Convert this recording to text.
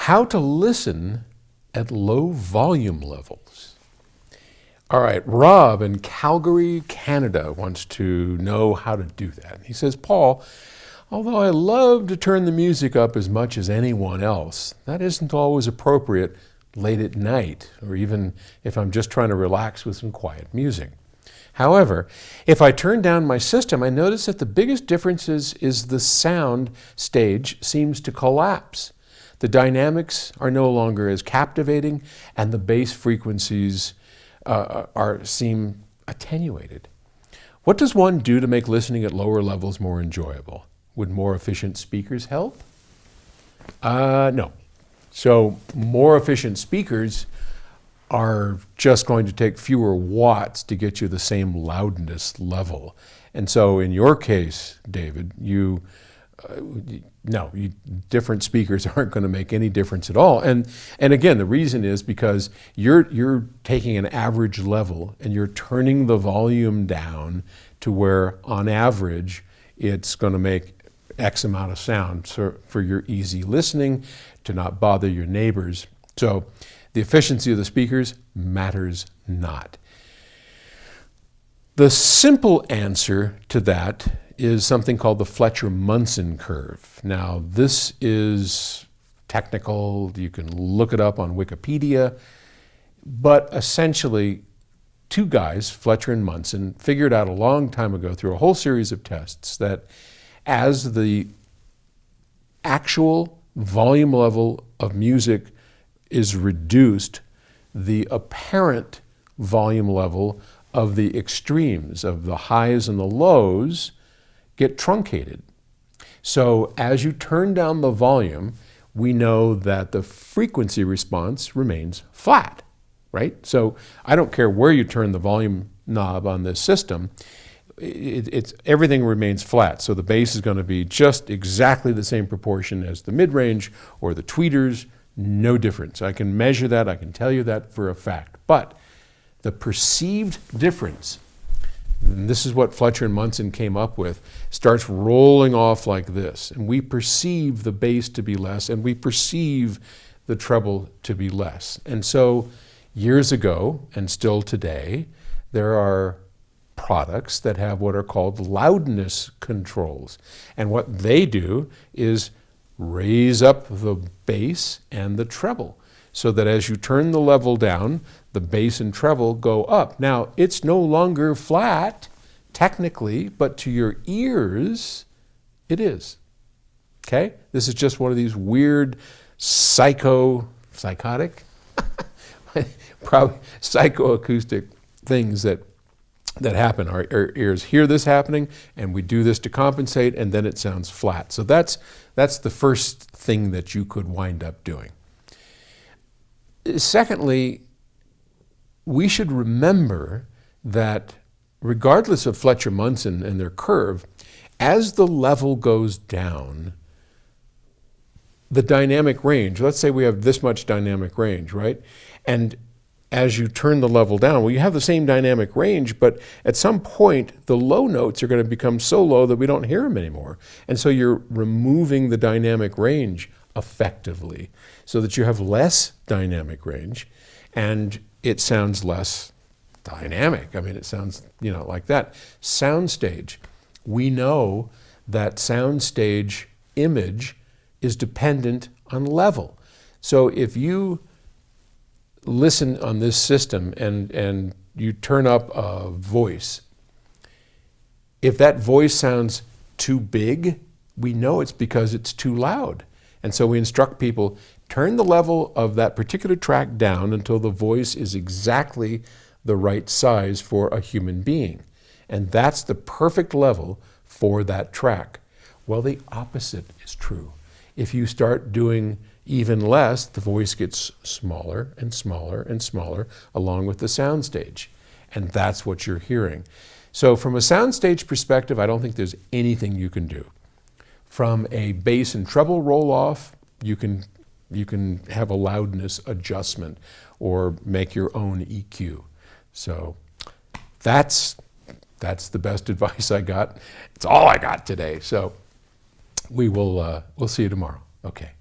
How to listen at low volume levels. All right, Rob in Calgary, Canada wants to know how to do that. He says, Paul, although I love to turn the music up as much as anyone else, that isn't always appropriate late at night, or even if I'm just trying to relax with some quiet music. However, if I turn down my system, I notice that the biggest difference is the sound stage seems to collapse. The dynamics are no longer as captivating, and the bass frequencies seem attenuated. What does one do to make listening at lower levels more enjoyable? Would more efficient speakers help? No. So more efficient speakers are just going to take fewer watts to get you the same loudness level. And so in your case, David, different speakers aren't going to make any difference at all. And again, the reason is because you're taking an average level and you're turning the volume down to where, on average, it's going to make X amount of sound for your easy listening, to not bother your neighbors. So the efficiency of the speakers matters not. The simple answer to that is something called the Fletcher Munson curve. Now, this is technical. You can look it up on Wikipedia. But essentially, two guys, Fletcher and Munson, figured out a long time ago through a whole series of tests that as the actual volume level of music is reduced, the apparent volume level of the extremes, of the highs and the lows, get truncated. So as you turn down the volume, we know that the frequency response remains flat, right? So I don't care where you turn the volume knob on this system, everything remains flat. So the bass is going to be just exactly the same proportion as the mid-range or the tweeters, no difference. I can measure that, I can tell you that for a fact. But the perceived difference, and this is what Fletcher and Munson came up with, starts rolling off like this. And we perceive the bass to be less, and we perceive the treble to be less. And so years ago, and still today, there are products that have what are called loudness controls. And what they do is raise up the bass and the treble, so that as you turn the level down, the bass and treble go up. Now, it's no longer flat, technically, but to your ears, it is. Okay? This is just one of these weird psychotic, probably psychoacoustic things that happen. Our ears hear this happening, and we do this to compensate, and then it sounds flat. So that's the first thing that you could wind up doing. Secondly, we should remember that regardless of Fletcher Munson and their curve, as the level goes down, the dynamic range, let's say we have this much dynamic range, right? And as you turn the level down, well, you have the same dynamic range, but at some point, the low notes are going to become so low that we don't hear them anymore. And so you're removing the dynamic range effectively so that you have less dynamic range and it sounds less dynamic. I mean, it sounds, like that. Soundstage. We know that soundstage image is dependent on level. So if you listen on this system and you turn up a voice, if that voice sounds too big, we know it's because it's too loud. And so we instruct people, turn the level of that particular track down until the voice is exactly the right size for a human being. And that's the perfect level for that track. Well, the opposite is true. If you start doing even less, the voice gets smaller and smaller and smaller along with the soundstage. And that's what you're hearing. So from a soundstage perspective, I don't think there's anything you can do. From a bass and treble roll-off, you can have a loudness adjustment or make your own EQ. So that's the best advice I got. It's all I got today. So we'll see you tomorrow. Okay.